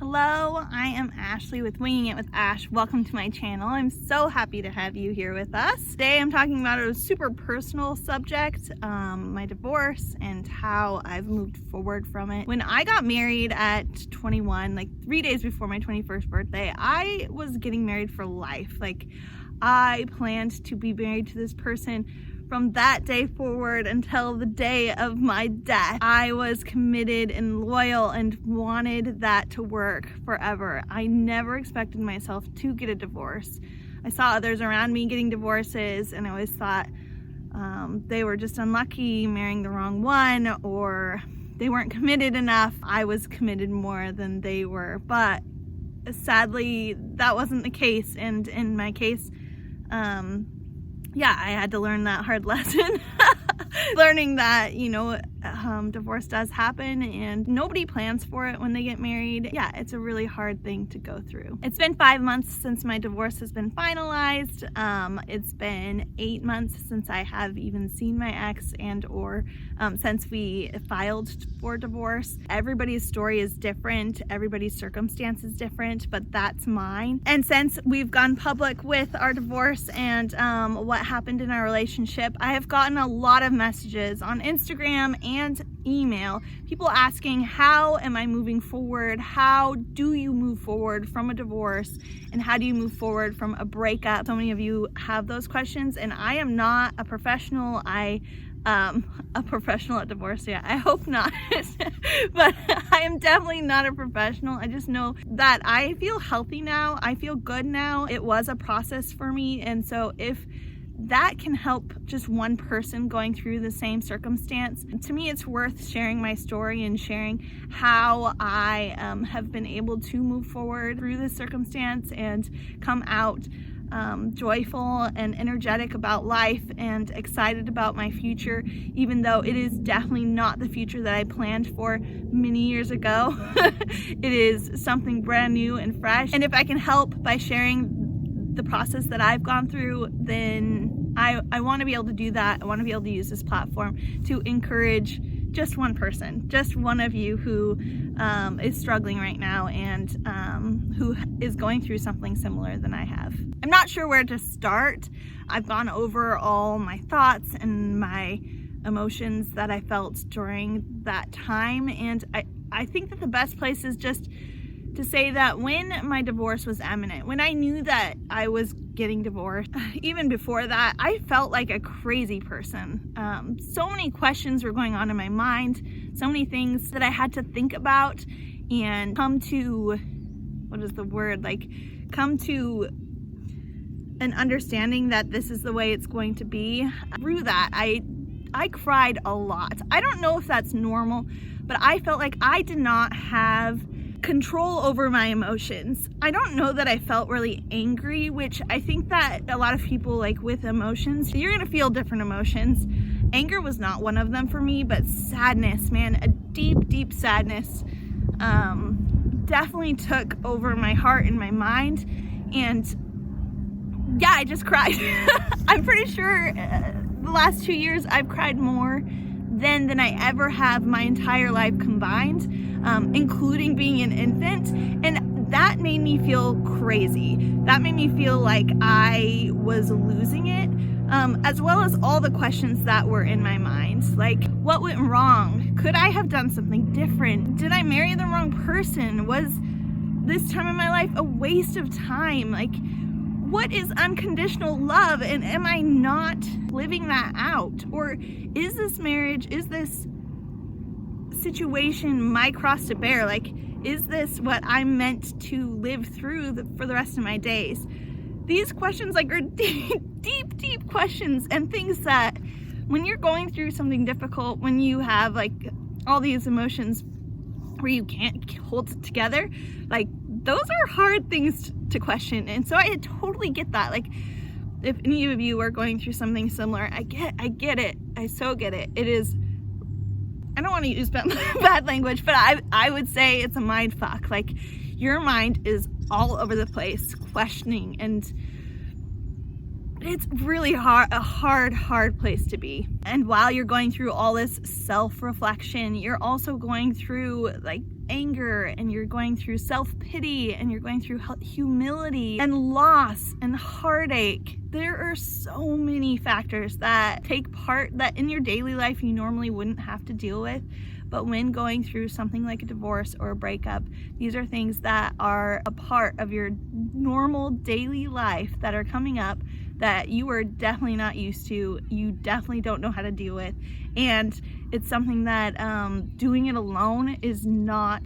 Hello, I am Ashley with Winging It with Ash. Welcome to my channel. I'm so happy to have you here with us. Today I'm talking about a super personal subject, my divorce and how I've moved forward from it. When I got married at 21, like 3 days before my 21st birthday, I was getting married for life. Like, I planned to be married to this person from that day forward until the day of my death. I was committed and loyal and wanted that to work forever. I never expected myself to get a divorce. I saw others around me getting divorces and I always thought they were just unlucky, marrying the wrong one, or they weren't committed enough. I was committed more than they were, but sadly that wasn't the case. And in my case, I had to learn that hard lesson. Learning that, divorce does happen and nobody plans for it when they get married. Yeah, it's a really hard thing to go through. It's been 5 months since my divorce has been finalized. It's been 8 months since I have even seen my ex or since we filed for divorce. Everybody's story is different. Everybody's circumstance is different, but that's mine. And since we've gone public with our divorce and what happened in our relationship, I have gotten a lot of messages on Instagram and email, people asking, how am I moving forward? How do you move forward from a divorce? And how do you move forward from a breakup? So many of you have those questions, and I am not a professional. A professional at divorce, yeah, I hope not. But I am definitely not a professional. I just know that I feel healthy now. I feel good now. It was a process for me, and so if that can help just one person going through the same circumstance, to me it's worth sharing my story and sharing how I have been able to move forward through this circumstance and come out joyful and energetic about life and excited about my future, even though it is definitely not the future that I planned for many years ago. It is something brand new and fresh, and if I can help by sharing the process that I've gone through, then I want to be able to do that. I want to be able to use this platform to encourage just one person, just one of you who is struggling right now and who is going through something similar than I have. I'm not sure where to start. I've gone over all my thoughts and my emotions that I felt during that time, and I think that the best place is just to say that when my divorce was imminent, when I knew that I was getting divorced, even before that, I felt like a crazy person. So many questions were going on in my mind, so many things that I had to think about and come to an understanding that this is the way it's going to be. Through that, I cried a lot. I don't know if that's normal, but I felt like I did not have control over my emotions. I don't know that I felt really angry, which I think that a lot of people, like with emotions, you're gonna feel different emotions. Anger was not one of them for me, but sadness, man, a deep sadness definitely took over my heart and my mind, and yeah, I just cried. I'm pretty sure the last 2 years I've cried more than I ever have my entire life combined, including being an infant, and that made me feel crazy. That made me feel like I was losing it, as well as all the questions that were in my mind, like what went wrong? Could I have done something different? Did I marry the wrong person? Was this time in my life a waste of time? Like, what is unconditional love, and am I not living that out? Or is this marriage, is this situation my cross to bear? Like, is this what I'm meant to live through for the rest of my days? These questions are deep questions, and things that when you're going through something difficult, when you have all these emotions where you can't hold it together, those are hard things to question. And so I totally get that. If any of you are going through something similar, I get it. I so get it. It is, I don't want to use bad language, but I would say it's a mind fuck. Your mind is all over the place questioning, and it's really a hard place to be. And while you're going through all this self-reflection, you're also going through anger, and you're going through self-pity, and you're going through humility and loss and heartache. There are so many factors that take part that in your daily life you normally wouldn't have to deal with. But when going through something like a divorce or a breakup, these are things that are a part of your normal daily life that are coming up that you are definitely not used to, you definitely don't know how to deal with. And it's something that doing it alone is not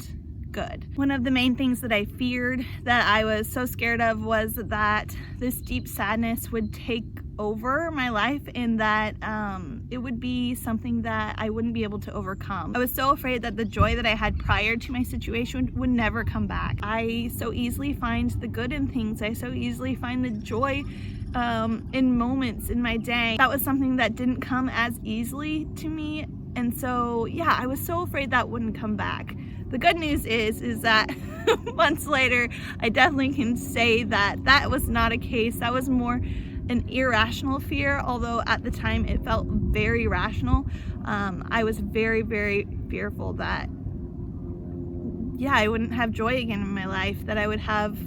good. One of the main things that I feared, that I was so scared of, was that this deep sadness would take over my life, and that it would be something that I wouldn't be able to overcome. I was so afraid that the joy that I had prior to my situation would never come back. I so easily find the good in things. I so easily find the joy in moments in my day. That was something that didn't come as easily to me, and so yeah, I was so afraid that wouldn't come back. The good news is that months later, I definitely can say that that was not a case. That was more an irrational fear, although at the time it felt very rational. I was very, very fearful that, yeah, I wouldn't have joy again in my life, that I would have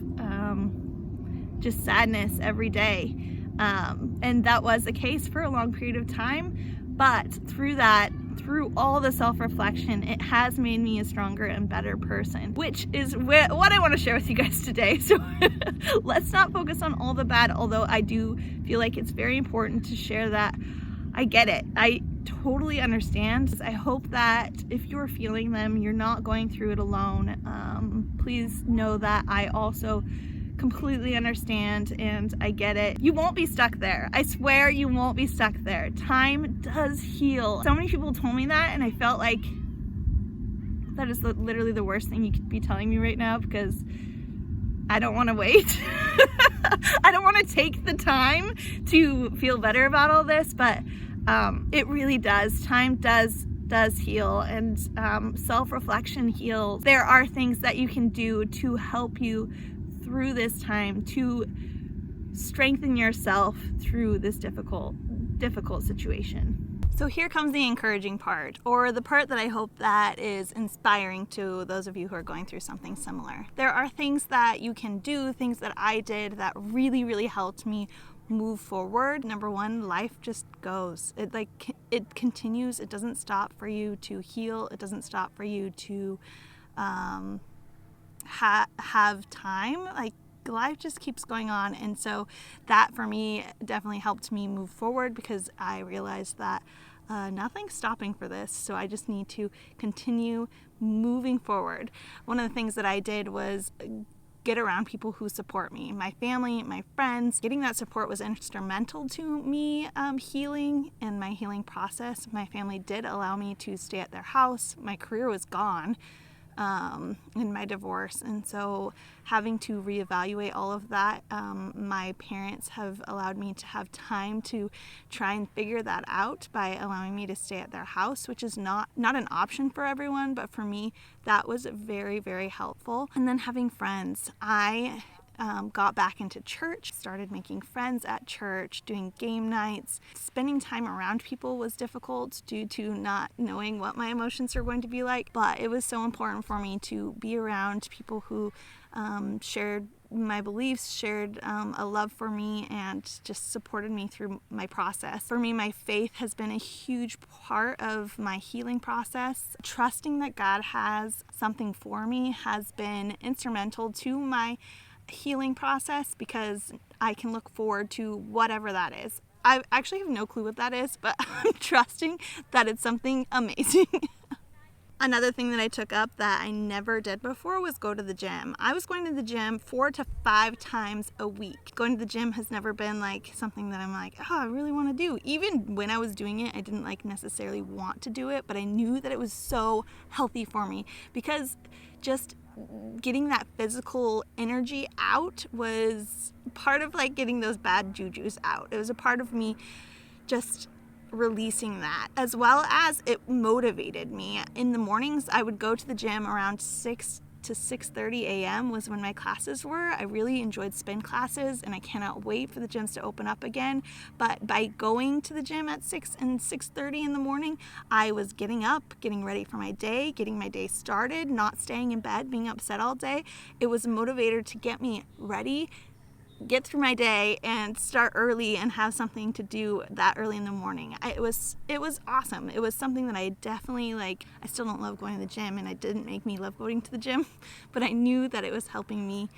just sadness every day. And that was the case for a long period of time. But through all the self-reflection, it has made me a stronger and better person, which is what I want to share with you guys today. So let's not focus on all the bad, although I do feel like it's very important to share that. I get it. I totally understand. I hope that if you're feeling them, you're not going through it alone. Please know that I also completely understand, and I get it. You won't be stuck there. I swear you won't be stuck there. Time does heal. So many people told me that, and I felt like that is literally the worst thing you could be telling me right now, because I don't want to wait. I don't want to take the time to feel better about all this, but it really does. Time does heal, and self-reflection heals. There are things that you can do to help you through this time, to strengthen yourself through this difficult situation. So here comes the encouraging part, or the part that I hope that is inspiring to those of you who are going through something similar. There are things that you can do, things that I did that really, really helped me move forward. Number one, life just goes. It continues. It doesn't stop for you to heal. It doesn't stop for you to have time. Like, life just keeps going on, and so that for me definitely helped me move forward, because I realized that nothing's stopping for this, so I just need to continue moving forward. One of the things that I did was get around people who support me, my family, my friends. Getting that support was instrumental to me healing and my healing process. My family did allow me to stay at their house. My career was gone in my divorce, and so having to reevaluate all of that, my parents have allowed me to have time to try and figure that out by allowing me to stay at their house, which is not an option for everyone, but for me that was very, very helpful. And then having friends. I got back into church, started making friends at church, doing game nights. Spending time around people was difficult due to not knowing what my emotions are going to be like, but it was so important for me to be around people who shared my beliefs, shared a love for me, and just supported me through my process. For me, my faith has been a huge part of my healing process. Trusting that God has something for me has been instrumental to my healing process, because I can look forward to whatever that is. I actually have no clue what that is, but I'm trusting that it's something amazing. Another thing that I took up that I never did before was go to the gym. I was going to the gym 4 to 5 times a week. Going to the gym has never been like something that I'm like, oh, I really want to do. Even when I was doing it, I didn't necessarily want to do it, but I knew that it was so healthy for me, because just getting that physical energy out was part of getting those bad jujus out. It was a part of me just releasing that, as well as it motivated me. In the mornings, I would go to the gym around 6 to 6:30 a.m. was when my classes were. I really enjoyed spin classes, and I cannot wait for the gyms to open up again. But by going to the gym at 6 and 6:30 in the morning, I was getting up, getting ready for my day, getting my day started, not staying in bed, being upset all day. It was a motivator to get me ready, get through my day, and start early and have something to do that early in the morning. It was awesome. It was something that I definitely like. I still don't love going to the gym, and it didn't make me love going to the gym, but I knew that it was helping me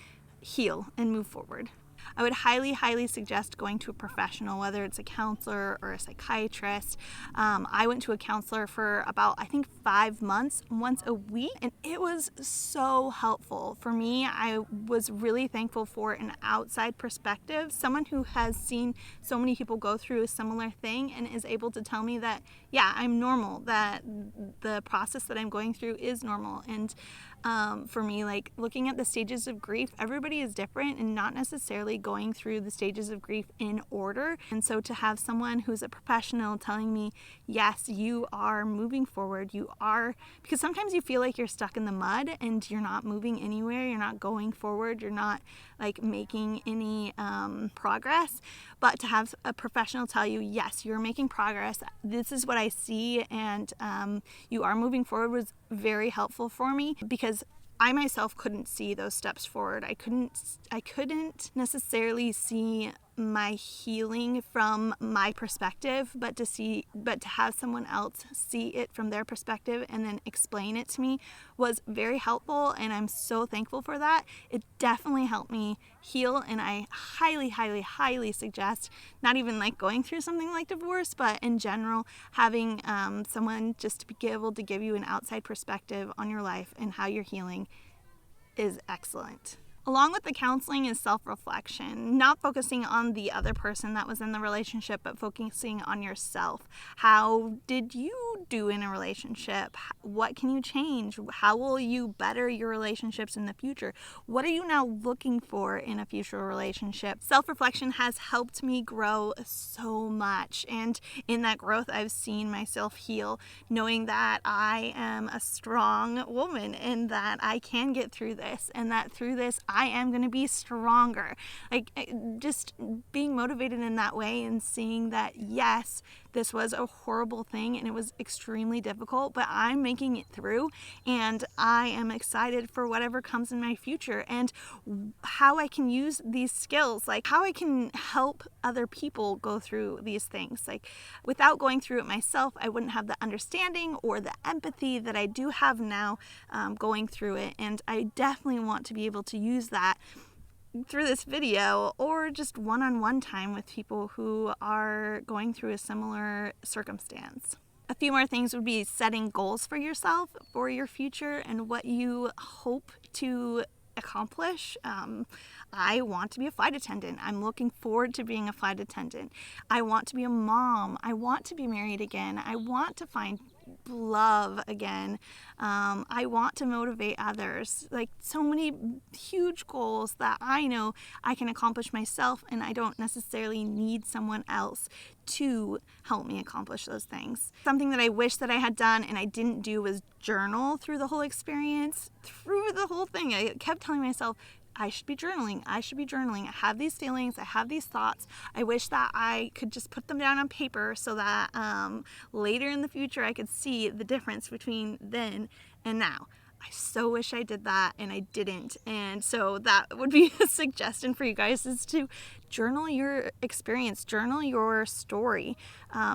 heal and move forward. I would highly suggest going to a professional, whether it's a counselor or a psychiatrist. I went to a counselor for about, I think, 5 months, once a week, and it was so helpful for me. I was really thankful for an outside perspective, someone who has seen so many people go through a similar thing and is able to tell me that, yeah, I'm normal, that the process that I'm going through is normal. And for me, like, looking at the stages of grief, everybody is different and not necessarily going through the stages of grief in order. And so to have someone who's a professional telling me, yes, you are moving forward, you are, because sometimes you feel like you're stuck in the mud and you're not moving anywhere, you're not going forward, you're not like making any progress. But to have a professional tell you, yes, you're making progress, this is what I see, and you are moving forward, was very helpful for me, because I myself couldn't see those steps forward. I couldn't necessarily see my healing from my perspective, but to have someone else see it from their perspective and then explain it to me was very helpful, and I'm so thankful for that. It definitely helped me heal, and I highly suggest, not even like going through something like divorce, but in general, having someone just to be able to give you an outside perspective on your life and how you're healing is excellent. Along with the counseling is self-reflection, not focusing on the other person that was in the relationship, but focusing on yourself. How did you do in a relationship? What can you change? How will you better your relationships in the future? What are you now looking for in a future relationship? Self-reflection has helped me grow so much, and in that growth, I've seen myself heal, knowing that I am a strong woman and that I can get through this, and that through this, I am going to be stronger. Like, just being motivated in that way and seeing that, yes, this was a horrible thing and it was extremely difficult, but I'm making it through, and I am excited for whatever comes in my future, and how I can use these skills, like how I can help other people go through these things. Like, without going through it myself, I wouldn't have the understanding or the empathy that I do have now going through it, and I definitely want to be able to use that through this video, or just one-on-one time with people who are going through a similar circumstance. A few more things would be setting goals for yourself, for your future, and what you hope to accomplish. I want to be a flight attendant. I'm looking forward to being a flight attendant. I want to be a mom. I want to be married again. I want to find love again. I want to motivate others. Like, so many huge goals that I know I can accomplish myself, and I don't necessarily need someone else to help me accomplish those things. Something that I wish that I had done and I didn't do was journal through the whole experience, through the whole thing. I kept telling myself, I should be journaling. I should be journaling. I have these feelings. I have these thoughts. I wish that I could just put them down on paper so that later in the future I could see the difference between then and now. I so wish I did that, and I didn't. And so that would be a suggestion for you guys, is to journal your experience, journal your story,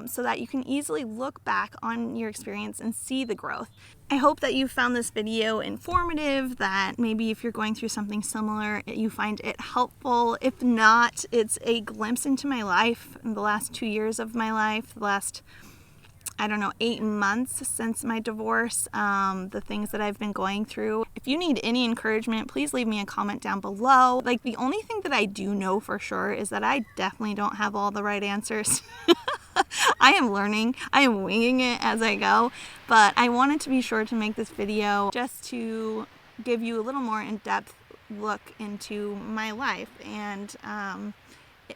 so that you can easily look back on your experience and see the growth. I hope that you found this video informative, that maybe if you're going through something similar, you find it helpful. If not, it's a glimpse into my life, in the last 2 years of my life, the last 8 months since my divorce, the things that I've been going through. If you need any encouragement, please leave me a comment down below. Like, the only thing that I do know for sure is that I definitely don't have all the right answers. I am learning. I am winging it as I go, but I wanted to be sure to make this video just to give you a little more in-depth look into my life, and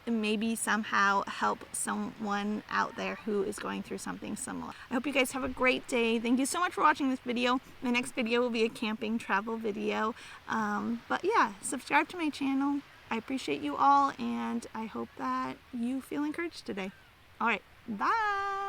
maybe somehow help someone out there who is going through something similar. I hope you guys have a great day. Thank you so much for watching this video. My next video will be a camping travel video. But yeah, subscribe to my channel. I appreciate you all, and I hope that you feel encouraged today. All right, bye.